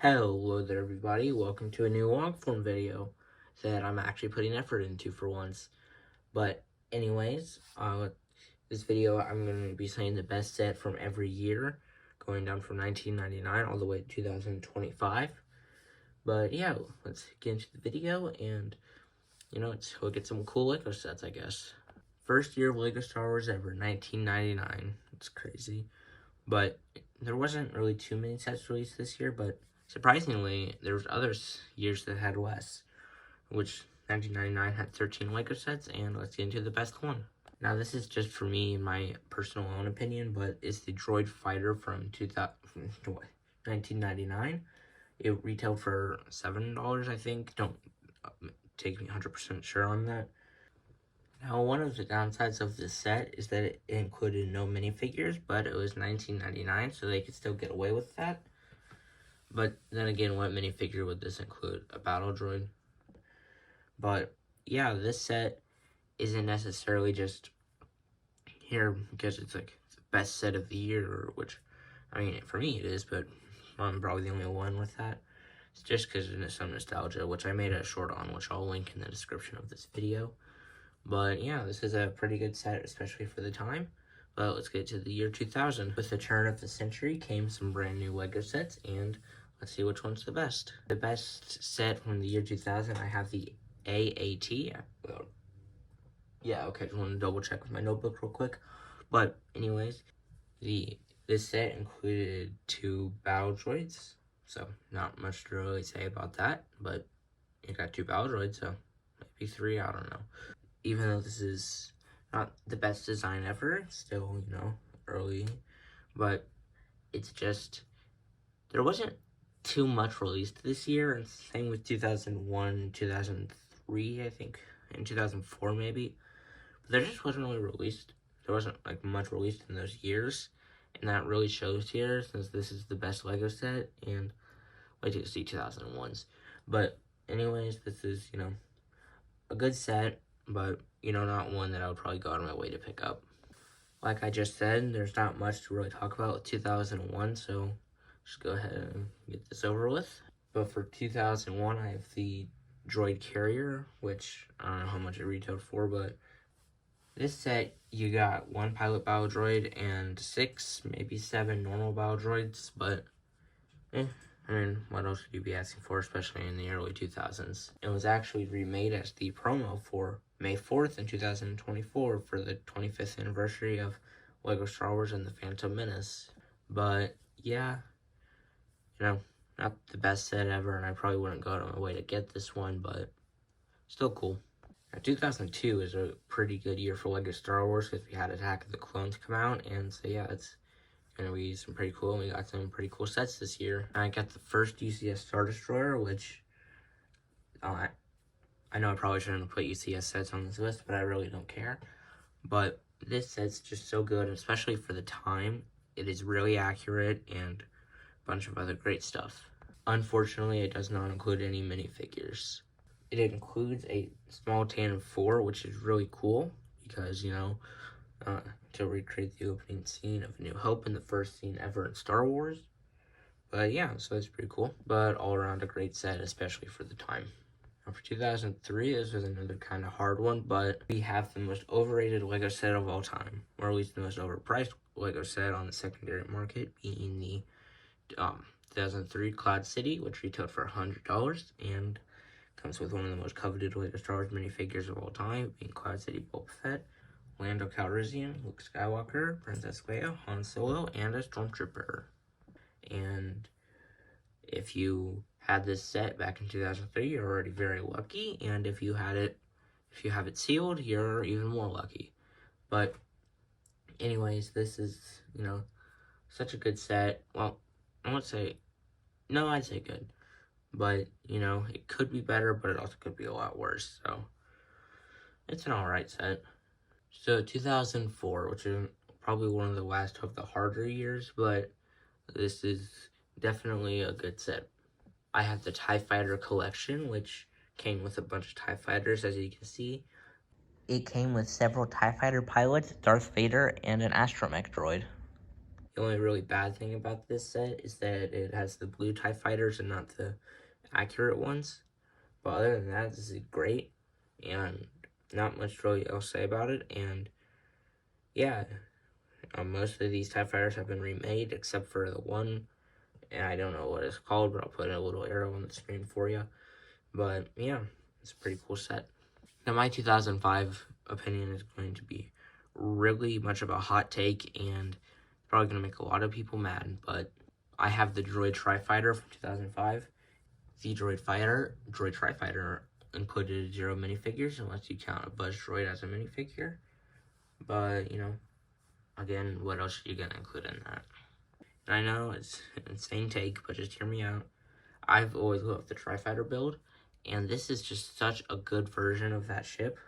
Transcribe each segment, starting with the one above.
Hello there everybody, welcome to a new long form video that I'm actually putting effort into for once. But anyways, this video I'm going to be saying the best set from every year, going down from 1999 all the way to 2025. But yeah, let's get into the video and, let's go get some cool LEGO sets, I guess. First year of LEGO Star Wars ever, 1999. It's crazy. But there wasn't really too many sets released this year, but surprisingly, there was other years that had less, which 1999 had 13 LEGO sets, and let's get into the best one. Now, this is just for me, in my personal own opinion, but it's the Droid Fighter from 1999. It retailed for $7, I think. Don't take me 100% sure on that. Now, one of the downsides of this set is that it included no minifigures, but it was 1999, so they could still get away with that. But then again, what minifigure would this include? A battle droid? But yeah, this set isn't necessarily just here because it's like the best set of the year, which, I mean, for me it is, but I'm probably the only one with that. It's just because of some nostalgia, which I made a short on, which I'll link in the description of this video. But yeah, this is a pretty good set, especially for the time. But let's get to the year 2000. With the turn of the century came some brand new LEGO sets, and let's see which one's the best. The best set from the year 2000, I have the AAT. Yeah, okay, just want to double check with my notebook real quick. But anyways, this set included 2 battle droids, so not much to really say about that. But you got 2 battle droids, so maybe 3, I don't know. Even though this is not the best design ever, it's still, early, but it's just, there wasn't too much released this year, and same with 2001, 2003, I think, and 2004 maybe, but there just wasn't really released, there wasn't, like, much released in those years, and that really shows here, since this is the best LEGO set, and wait till you see 2001's, but anyways, this is, a good set, but, not one that I would probably go out of my way to pick up. Like I just said, there's not much to really talk about with 2001, so just go ahead and get this over with. But for 2001, I have the Droid Carrier, which I don't know how much it retailed for, but this set, you got 1 pilot battle droid and 6, maybe 7 normal battle droids, but I mean, what else could you be asking for, especially in the early 2000s? It was actually remade as the promo for May 4th in 2024 for the 25th anniversary of LEGO Star Wars and the Phantom Menace. But, yeah, not the best set ever, and I probably wouldn't go out of my way to get this one, but still cool. Now, 2002 is a pretty good year for LEGO Star Wars because we had Attack of the Clones come out, and so, yeah, it's gonna be some pretty cool. We got some pretty cool sets this year. I got the first UCS Star Destroyer, which I know I probably shouldn't have put UCS sets on this list, but I really don't care. But this set's just so good, especially for the time. It is really accurate and a bunch of other great stuff. Unfortunately, it does not include any minifigures. It includes a small Tan 4, which is really cool because, to recreate the opening scene of New Hope and the first scene ever in Star Wars. But yeah, so that's pretty cool. But all around a great set, especially for the time. Now for 2003, this was another kind of hard one, but we have the most overrated LEGO set of all time, or at least the most overpriced LEGO set on the secondary market, being the 2003 Cloud City, which retailed for $100, and comes with one of the most coveted LEGO Star Wars minifigures of all time, being Cloud City Boba Fett, Lando Calrissian, Luke Skywalker, Princess Leia, Han Solo, and a Stormtrooper. And if you had this set back in 2003, you're already very lucky, and if you have it sealed, you're even more lucky. But anyways, this is, such a good set. Well, I'd say good. But, it could be better, but it also could be a lot worse, so it's an alright set. So 2004, which is probably one of the last of the harder years, but this is definitely a good set. I have the TIE Fighter collection, which came with a bunch of TIE Fighters, as you can see. It came with several TIE Fighter pilots, Darth Vader, and an astromech droid. The only really bad thing about this set is that it has the blue TIE fighters and not the accurate ones. But other than that, this is great, and not much really else to say about it. And yeah, most of these TIE fighters have been remade except for the one, and I don't know what it's called, but I'll put a little arrow on the screen for you. But yeah, it's a pretty cool set. Now, my 2005 opinion is going to be really much of a hot take, and probably going to make a lot of people mad, but I have the Droid Tri-Fighter from 2005. The Droid Tri-Fighter included 0 minifigures, unless you count a Buzz Droid as a minifigure. But, you know, again, what else are you going to include in that? And I know it's an insane take, but just hear me out. I've always loved the Tri-Fighter build, and this is just such a good version of that ship.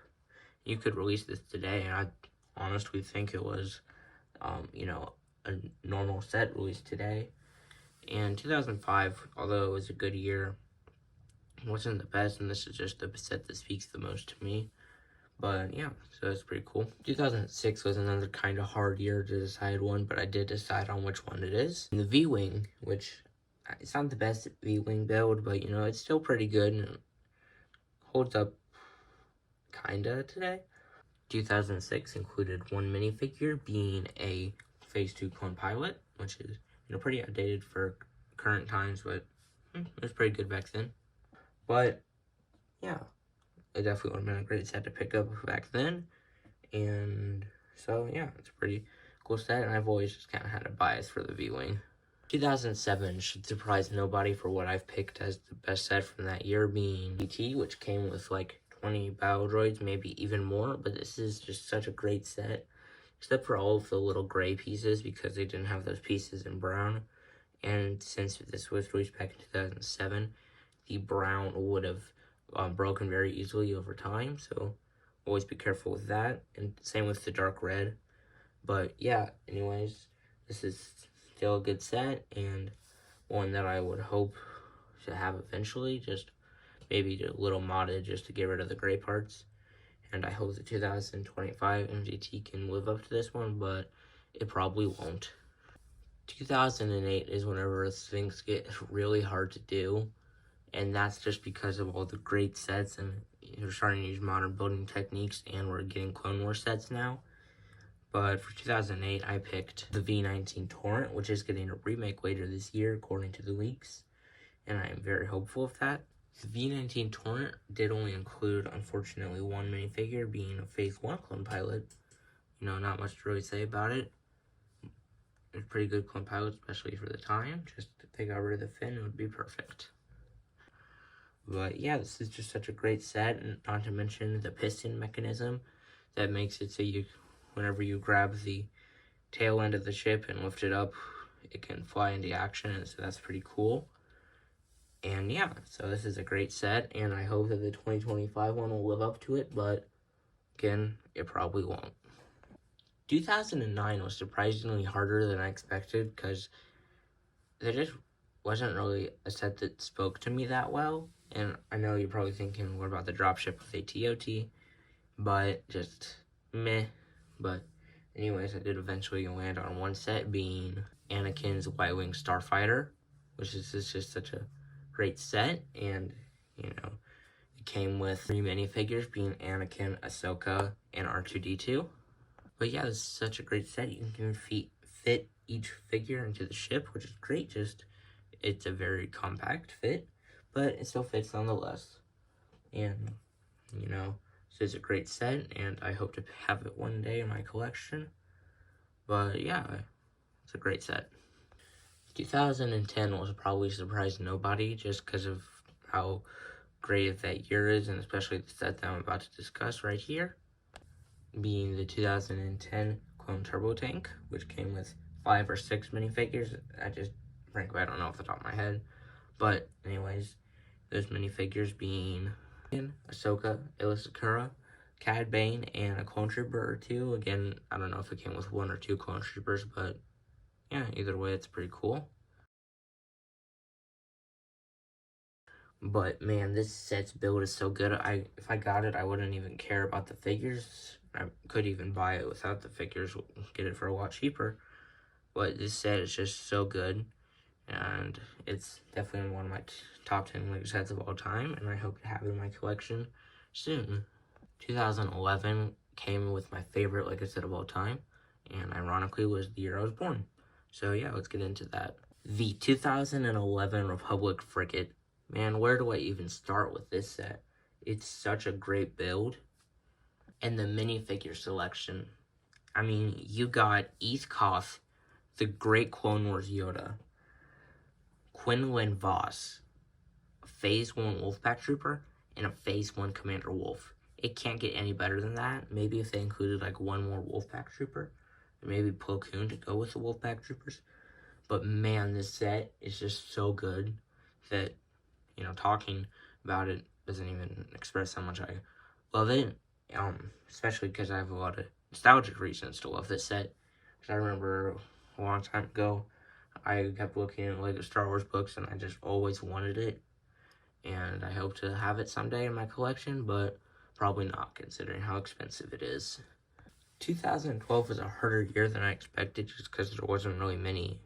You could release this today, and I honestly think it was, you know, a normal set released today. And 2005, although it was a good year, wasn't the best, and this is just the set that speaks the most to me. But yeah, so it's pretty cool. 2006 was another kind of hard year to decide one, but I did decide on which one it is. And the V-Wing, which it's not the best V-Wing build, but you know, it's still pretty good and holds up kinda today. 2006 included one minifigure being a Phase 2 clone pilot, which is, you know, pretty outdated for current times, but it was pretty good back then. But yeah, it definitely would have been a great set to pick up back then. And so yeah, it's a pretty cool set, and I've always just kind of had a bias for the V-Wing. 2007 should surprise nobody for what I've picked as the best set from that year, being GT, which came with like 20 battle droids, maybe even more, but this is just such a great set, except for all of the little gray pieces, because they didn't have those pieces in brown. And since this was released back in 2007, the brown would have broken very easily over time, so always be careful with that. And same with the dark red. But yeah, anyways, this is still a good set, and one that I would hope to have eventually, just maybe a little modded just to get rid of the gray parts. And I hope the 2025 MGT can live up to this one, but it probably won't. 2008 is whenever things get really hard to do, and that's just because of all the great sets, and you're starting to use modern building techniques, and we're getting Clone Wars sets now. But for 2008, I picked the V19 Torrent, which is getting a remake later this year, according to the leaks, and I am very hopeful of that. The V19 Torrent did only include, unfortunately, one minifigure, being a Phase 1 clone pilot. You know, not much to really say about it. It's a pretty good clone pilot, especially for the time. Just if they got rid of the fin, it would be perfect. But yeah, this is just such a great set, and not to mention the piston mechanism that makes it so you, whenever you grab the tail end of the ship and lift it up, it can fly into action, and so that's pretty cool. And yeah, so this is a great set, and I hope that the 2025 one will live up to it, but again, it probably won't. 2009 was surprisingly harder than I expected, because there just wasn't really a set that spoke to me that well. And I know you're probably thinking, what about the dropship with ATOT? But just meh. But anyways, I did eventually land on one set, being Anakin's Y-Wing Starfighter, which is just such a great set. And, you know, it came with 3 minifigures, being Anakin, Ahsoka, and R2-D2. But yeah, this is such a great set. You can fit each figure into the ship, which is great. Just, it's a very compact fit, but it still fits nonetheless. And, you know, so it's a great set, and I hope to have it one day in my collection. But yeah, it's a great set. 2010 will probably surprise nobody, just because of how great that year is, and especially the set that I'm about to discuss right here, being the 2010 Clone Turbo Tank, which came with 5 or 6 minifigures. Frankly, I don't know off the top of my head. But anyways, those minifigures being Ahsoka, Illa Sakura, Cad Bane, and a clone trooper or 2. Again, I don't know if it came with 1 or 2 clone troopers, but yeah, either way, it's pretty cool. But man, this set's build is so good. If I got it, I wouldn't even care about the figures. I could even buy it without the figures, get it for a lot cheaper. but this set is just so good, and it's definitely one of my top 10 Lego sets of all time, and I hope to have it in my collection soon. 2011 came with my favorite Lego set of all time, and ironically was the year I was born. So yeah, let's get into that. The 2011 Republic Frigate. Man, where do I even start with this set? It's such a great build. And the minifigure selection. I mean, you got East Koth, the Great Clone Wars Yoda, Quinlan Voss, a Phase 1 Wolfpack Trooper, and a Phase 1 Commander Wolf. It can't get any better than that. Maybe if they included like one more Wolfpack Trooper, and maybe Plo Koon to go with the Wolfpack Troopers. But man, this set is just so good that, you know, talking about it doesn't even express how much I love it. Especially because I have a lot of nostalgic reasons to love this set. Because I remember a long time ago, I kept looking at Lego Star Wars books and I just always wanted it. And I hope to have it someday in my collection, but probably not considering how expensive it is. 2012 was a harder year than I expected just because there wasn't really many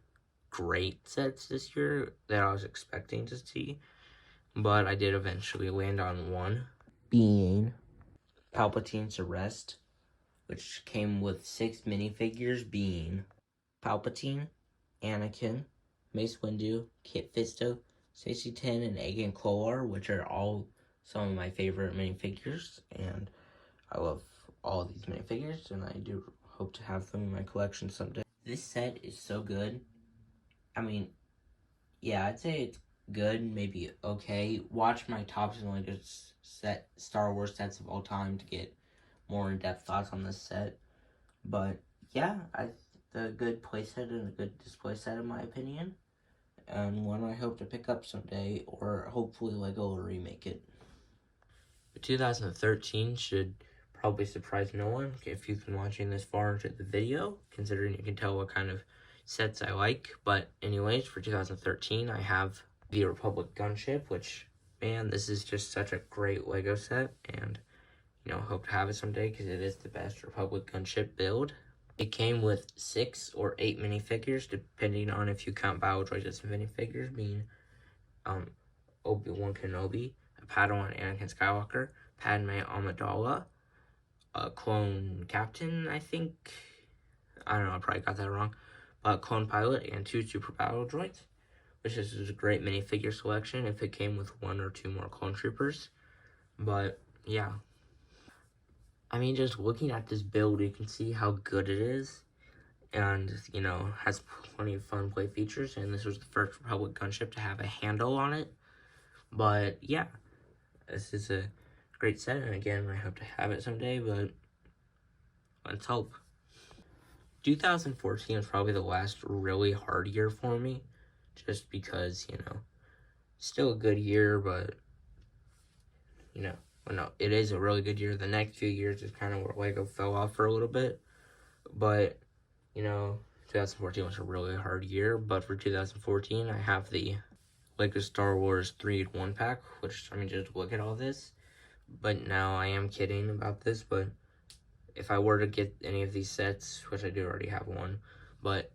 great sets this year that I was expecting to see. But I did eventually land on one, being Palpatine's Arrest, which came with 6 minifigures, being Palpatine, Anakin, Mace Windu, Kit Fisto, Stacey 10, and Agen Kolar, which are all some of my favorite minifigures, and I love all these minifigures, and I do hope to have them in my collection someday. This set is so good. I mean, yeah, I'd say it's good, maybe okay. Watch my top 10 latest set Star Wars sets of all time to get more in-depth thoughts on this set. But yeah, a good playset and a good display set in my opinion, and one I hope to pick up someday, or hopefully Lego will remake it. 2013 should probably surprise no one if you've been watching this far into the video, considering you can tell what kind of sets I like. But anyways, for 2013, I have the Republic Gunship, which, man, this is just such a great Lego set, and, you know, hope to have it someday because it is the best Republic Gunship build. It came with 6 or 8 minifigures, depending on if you count Battle Droids as minifigures, being Obi-Wan Kenobi, a Padawan Anakin Skywalker, Padme Amidala, a clone captain, I think. I don't know, I probably got that wrong. But clone pilot and 2 super battle droids, which is a great minifigure selection if it came with 1 or 2 more clone troopers. But yeah, I mean, just looking at this build, you can see how good it is, and, you know, has plenty of fun play features, and this was the first Republic gunship to have a handle on it. But yeah, this is a great set, and again, I hope to have it someday, but let's hope. 2014 was probably the last really hard year for me, just because, you know, still a good year, but, you know, well, no, it is a really good year. The next few years is kind of where Lego fell off for a little bit, but, you know, 2014 was a really hard year. But for 2014, I have the Lego Star Wars 3-in-1 pack, which, I mean, just look at all this. But now I am kidding about this, but if I were to get any of these sets, which I do already have one, but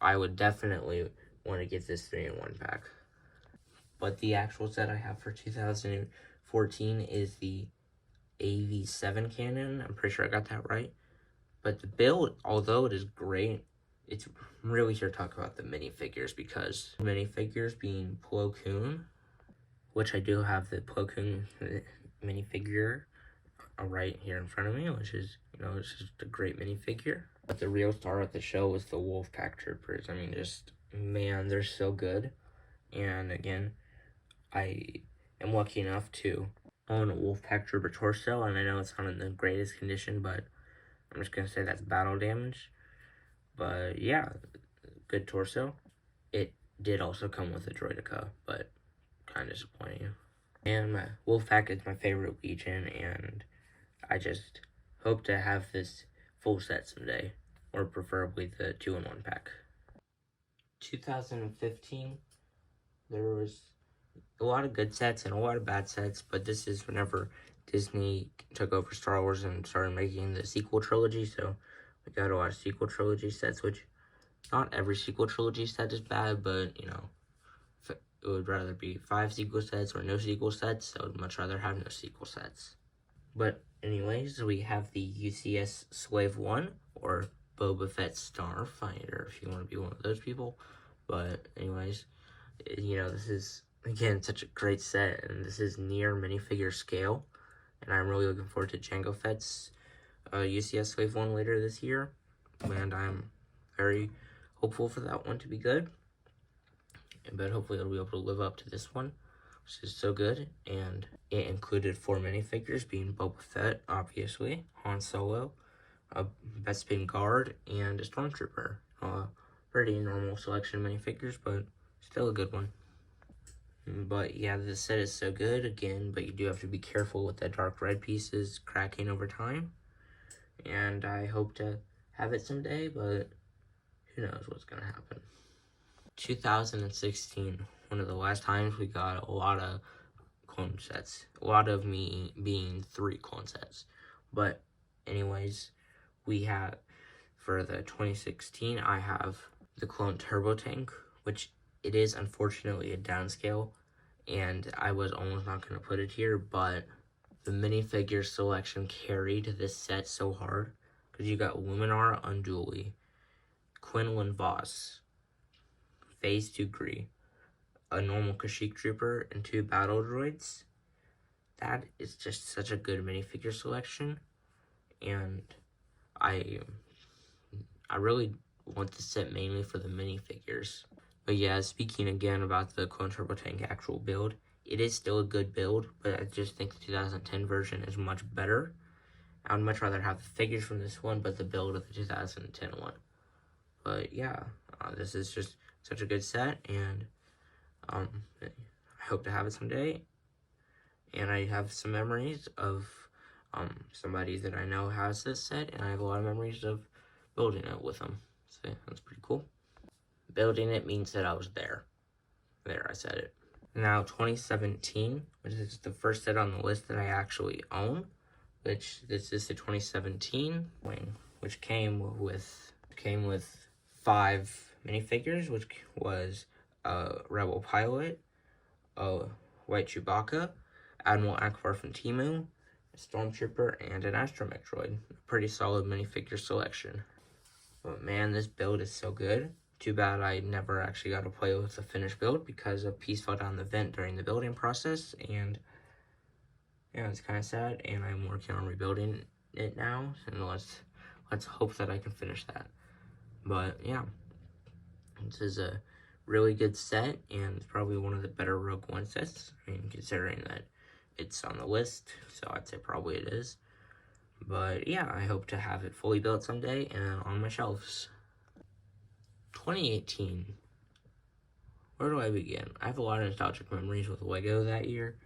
I would definitely want to get this 3-in-1 pack. But the actual set I have for 2014 is the AV7 cannon. I'm pretty sure I got that right. But the build, although it is great, it's really here to talk about the minifigures, because minifigures being Plo Koon, which I do have the Plo Koon minifigure right here in front of me, which is, you know, it's just a great minifigure. But the real star of the show was the Wolfpack Troopers. I mean, just, man, they're so good. And again, I am lucky enough to own a Wolfpack Trooper torso, and I know it's not in the greatest condition, but I'm just going to say that's battle damage. But yeah, good torso. It did also come with a Droidica, but kind of disappointing. And my Wolfpack is my favorite Legion, and I just hope to have this full set someday, or preferably the 2-in-1 pack. 2015, there was a lot of good sets and a lot of bad sets, but this is whenever Disney took over Star Wars and started making the sequel trilogy, so we got a lot of sequel trilogy sets, which Not every sequel trilogy set is bad, but, you know, if it would rather be 5 sequel sets or no sequel sets. I would much rather have no sequel sets. But anyways, we have the UCS Slave 1, or Boba Fett Starfighter, if you want to be one of those people. But anyways, you know, this is, again, such a great set, and this is near minifigure scale. And I'm really looking forward to Jango Fett's UCS Slave 1 later this year. And I'm very hopeful for that one to be good. But hopefully it'll be able to live up to this one, which is so good. And it included 4 minifigures, being Boba Fett, obviously, Han Solo, a Bespin Guard, and a Stormtrooper. Pretty normal selection of minifigures, but still a good one. But yeah, this set is so good, again, but you do have to be careful with the dark red pieces cracking over time. And I hope to have it someday, but who knows what's going to happen. 2016, one of the last times we got a lot of clone sets. A lot of me being 3 clone sets. But anyways, we have, for the 2016, I have the clone turbo tank, which it is unfortunately a downscale, and I was almost not going to put it here, but the minifigure selection carried this set so hard, because you got Luminara Unduli, Quinlan Voss, Phase 2 Gree, a normal Kashyyyk Trooper, and 2 battle droids. That is just such a good minifigure selection, and I really want this set mainly for the minifigures. But yeah, speaking again about the Clone Turbo Tank actual build, it is still a good build, but I just think the 2010 version is much better. I would much rather have the figures from this one, but the build of the 2010 one. But yeah, this is just such a good set, and I hope to have it someday. And I have some memories of somebody that I know has this set, and I have a lot of memories of building it with them. So that's pretty cool. Building it means that I was there. There, I said it. Now, 2017, which is the first set on the list that I actually own, which this is the 2017 wing, which came with 5 minifigures, which was a Rebel pilot, a white Chewbacca, Admiral Akbar from Timu, a Stormtrooper, and an Astromech droid. A pretty solid minifigure selection. But man, this build is so good. Too bad I never actually got to play with the finished build because a piece fell down the vent during the building process, and yeah, it's kind of sad, and I'm working on rebuilding it now, and let's hope that I can finish that. But yeah, this is a really good set, and it's probably one of the better Rogue One sets, I mean, considering that it's on the list, so I'd say probably it is. But yeah, I hope to have it fully built someday and on my shelves. 2018. Where do I begin? I have a lot of nostalgic memories with Lego that year.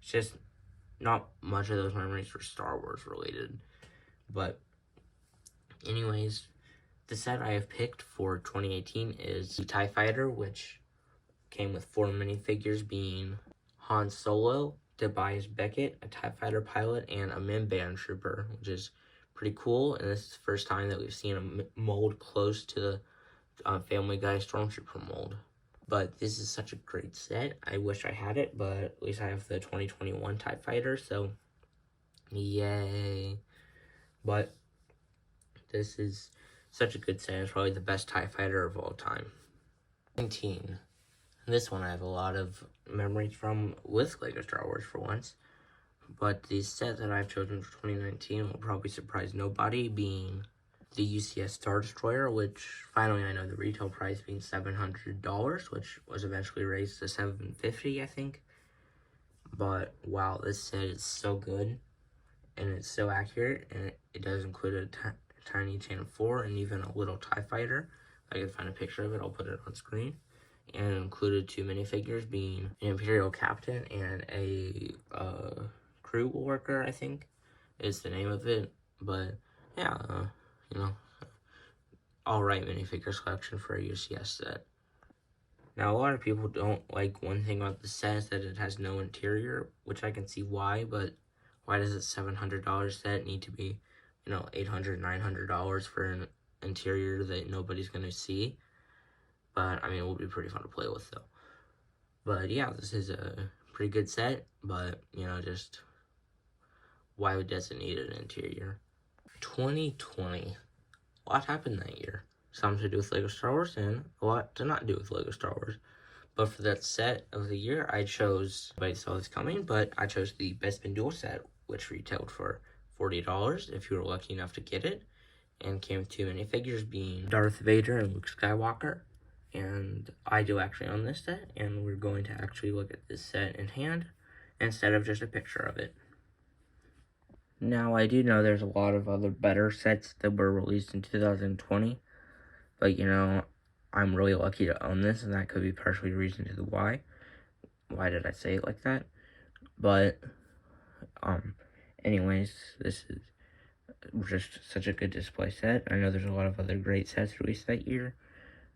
It's just not much of those memories were Star Wars related. But anyways, the set I have picked for 2018 is the TIE Fighter, which came with 4 minifigures, being Han Solo, Tobias Beckett, a TIE Fighter pilot, and a Mimban Trooper, which is pretty cool. And this is the first time that we've seen a mold close to the Family Guy Stormtrooper mold. But this is such a great set. I wish I had it, but at least I have the 2021 TIE Fighter, so yay. But this is such a good set. It's probably the best TIE Fighter of all time. 19. This one I have a lot of memories from with LEGO Star Wars for once. But the set that I've chosen for 2019 will probably surprise nobody, being the UCS Star Destroyer, which finally I know the retail price being $700, which was eventually raised to $750, I think. But wow, this set is so good, and it's so accurate, and it does include a tiny Channel 4 and even a little TIE Fighter. If I can find a picture of it, I'll put it on screen. And it included 2 minifigures, being an Imperial Captain and a crew worker, I think is the name of it. But yeah, you know, alright minifigure selection for a UCS set. Now, a lot of people don't like one thing about the set is that it has no interior, which I can see why, but why does a $700 set need to be, you know, $800, $900 for interior that nobody's going to see. But, I mean, it will be pretty fun to play with, though. But, yeah, this is a pretty good set. But, you know, just why does it need an interior? 2020. A lot happened that year. Some to do with LEGO Star Wars and a lot to not do with LEGO Star Wars. But for that set of the year, I chose, nobody saw this coming, but I chose the Best Spin Duel set, which retailed for $40 if you were lucky enough to get it, and came with 2 minifigures being Darth Vader and Luke Skywalker. And I do actually own this set, and we're going to actually look at this set in hand instead of just a picture of it. Now, I do know there's a lot of other better sets that were released in 2020, but, you know, I'm really lucky to own this, and that could be partially the reason to the why. Why did I say it like that? But, anyways, this is just such a good display set. I know there's a lot of other great sets released that year,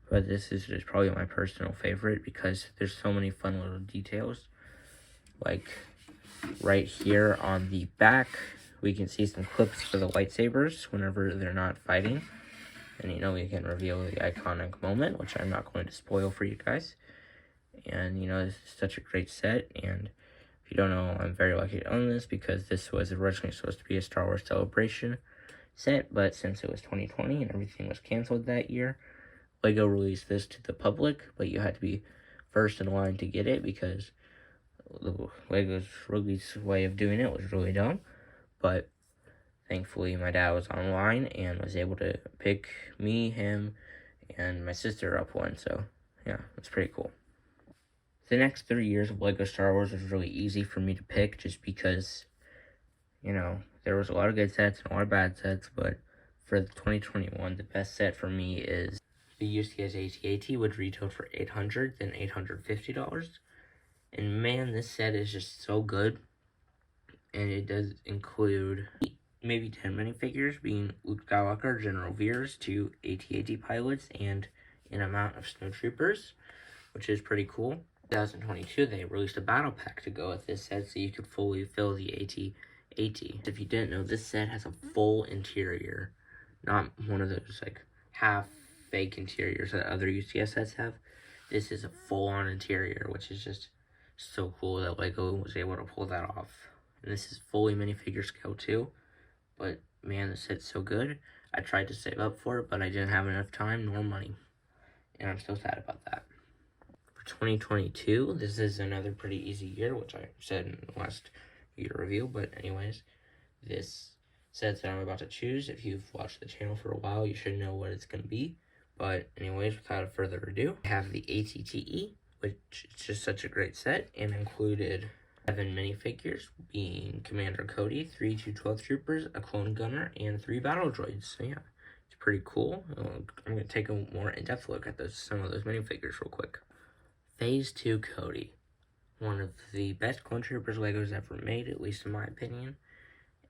but this is just probably my personal favorite because there's so many fun little details. Like, right here on the back, we can see some clips for the lightsabers whenever they're not fighting. And, you know, we can reveal the iconic moment, which I'm not going to spoil for you guys. And, you know, this is such a great set. And if you don't know, I'm very lucky to own this because this was originally supposed to be a Star Wars Celebration set. But since it was 2020 and everything was canceled that year, LEGO released this to the public. But you had to be first in line to get it because LEGO's release way of doing it was really dumb. But thankfully, my dad was online and was able to pick me, him, and my sister up one. So, yeah, it's pretty cool. The next 3 years of LEGO Star Wars was really easy for me to pick just because, you know, there was a lot of good sets and a lot of bad sets. But for the 2021, the best set for me is the UCS AT-AT, which retailed for $800, then $850. And man, this set is just so good. And it does include maybe 10 minifigures, being Luke Skywalker, General Veers, 2 AT-AT pilots, and an amount of snowtroopers, which is pretty cool. In 2022, they released a battle pack to go with this set so you could fully fill the AT-AT. If you didn't know, this set has a full interior, not one of those like half fake interiors that other UCS sets have. This is a full-on interior, which is just so cool that LEGO was able to pull that off. And this is fully minifigure scale too. But man, this set's so good. I tried to save up for it, but I didn't have enough time nor money. And I'm so sad about that. For 2022, this is another pretty easy year, which I said in the last year review. But anyways, this set that I'm about to choose, if you've watched the channel for a while, you should know what it's going to be. But anyways, without further ado, I have the AT-TE, which is just such a great set, and included 7 minifigures, being Commander Cody, 3 212 troopers, a clone gunner, and 3 battle droids. So yeah, it's pretty cool. I'm going to take a more in-depth look at some of those minifigures real quick. Phase 2 Cody. One of the best clone troopers LEGO's ever made, at least in my opinion.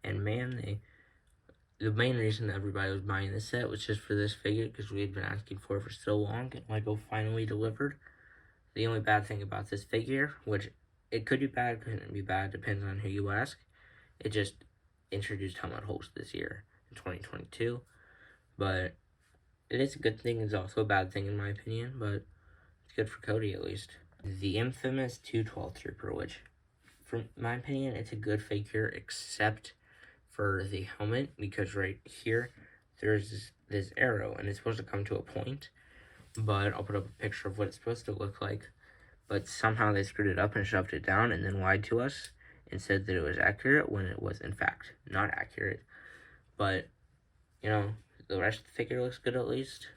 And man, the main reason everybody was buying this set was just for this figure, because we had been asking for it for so long, and LEGO finally delivered. The only bad thing about this figure, which it could be bad, couldn't be bad, depends on who you ask. It just introduced helmet holes this year in 2022. But it is a good thing. It's also a bad thing in my opinion, but it's good for Cody at least. The infamous 212 Trooper, which, from my opinion, it's a good figure except for the helmet, because right here, there's this arrow, and it's supposed to come to a point. But I'll put up a picture of what it's supposed to look like. But somehow they screwed it up and shoved it down and then lied to us and said that it was accurate when it was, in fact, not accurate. But, you know, the rest of the figure looks good at least.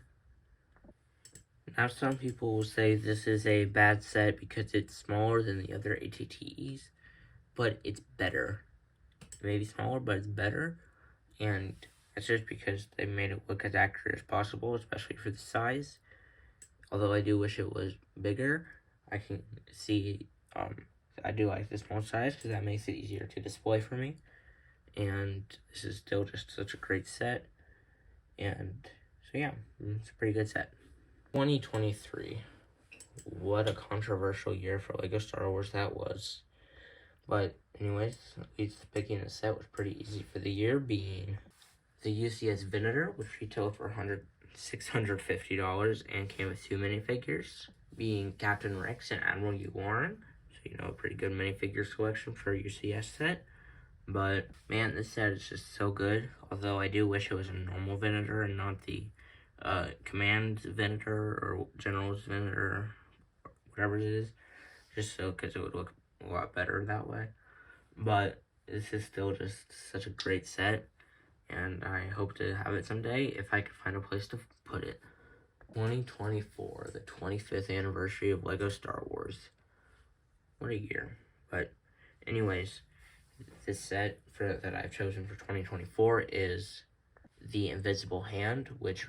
Now, some people will say this is a bad set because it's smaller than the other AT-TEs, but it's better. Maybe smaller, but it's better. And that's just because they made it look as accurate as possible, especially for the size. Although I do wish it was bigger. I can see, I do like the small size because that makes it easier to display for me. And this is still just such a great set. And so yeah, it's a pretty good set. 2023. What a controversial year for LEGO Star Wars that was. But anyways, at least picking a set was pretty easy for the year, being the UCS Venator, which retailed for $650 and came with 2 minifigures, being Captain Rex and Admiral Yularen. So, a pretty good minifigure selection for a UCS set. But, man, this set is just so good. Although I do wish it was a normal Venator and not the Command Venator or General's Venator, whatever it is. Just so, because it would look a lot better that way. But this is still just such a great set, and I hope to have it someday if I could find a place to put it. 2024, the 25th anniversary of LEGO Star Wars. What a year. But anyways, this set that I've chosen for 2024 is the Invisible Hand, which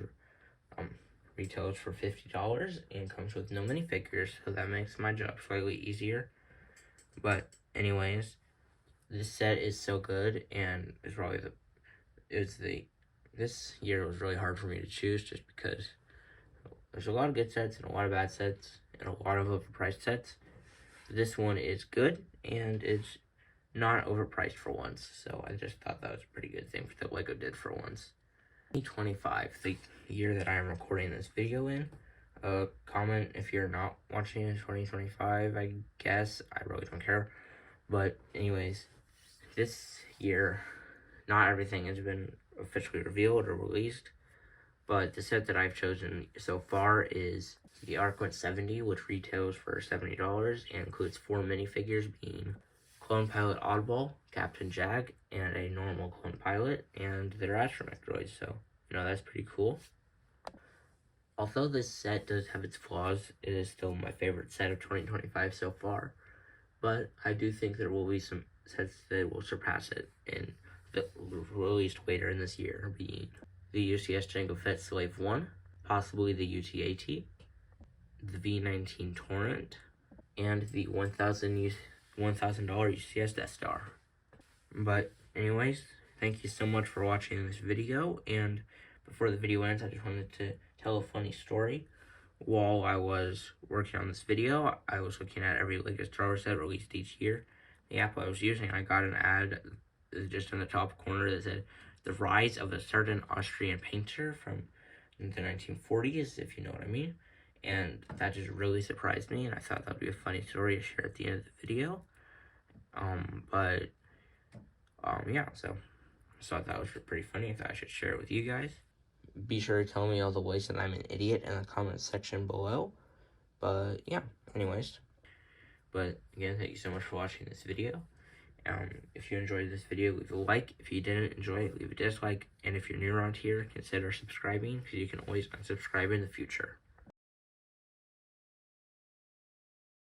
retails for $50 and comes with no minifigures, so that makes my job slightly easier. But anyways, this set is so good, and it's probably this year was really hard for me to choose just because there's a lot of good sets and a lot of bad sets and a lot of overpriced sets. This one is good, and it's not overpriced for once, so I just thought that was a pretty good thing that LEGO did for once. 2025, the year that I am recording this video in. Comment if you're not watching in 2025, I guess. I really don't care. But anyways, this year, not everything has been officially revealed or released, but the set that I've chosen so far is the Arquette 70, which retails for $70 and includes 4 minifigures, being Clone Pilot Oddball, Captain Jag, and a normal clone pilot, and their astromech droids, so, that's pretty cool. Although this set does have its flaws, it is still my favorite set of 2025 so far, but I do think there will be some sets that will surpass it in the released later in this year, being the UCS Jango Fett Slave 1, possibly the UT-AT, the V-19 Torrent, and the $1,000 UCS Death Star. But anyways, thank you so much for watching this video, and before the video ends, I just wanted to tell a funny story. While I was working on this video, I was looking at every LEGO Star Wars set released each year. The app I was using, I got an ad just in the top corner that said, "The rise of a certain Austrian painter from the 1940s, if you know what I mean." And that just really surprised me, and I thought that would be a funny story to share at the end of the video. Yeah, so I thought that was pretty funny. I thought I should share it with you guys. Be sure to tell me all the ways that I'm an idiot in the comments section below. But yeah, anyways. But again, thank you so much for watching this video. If you enjoyed this video, leave a like. If you didn't enjoy it, leave a dislike. And if you're new around here, consider subscribing, because you can always unsubscribe in the future.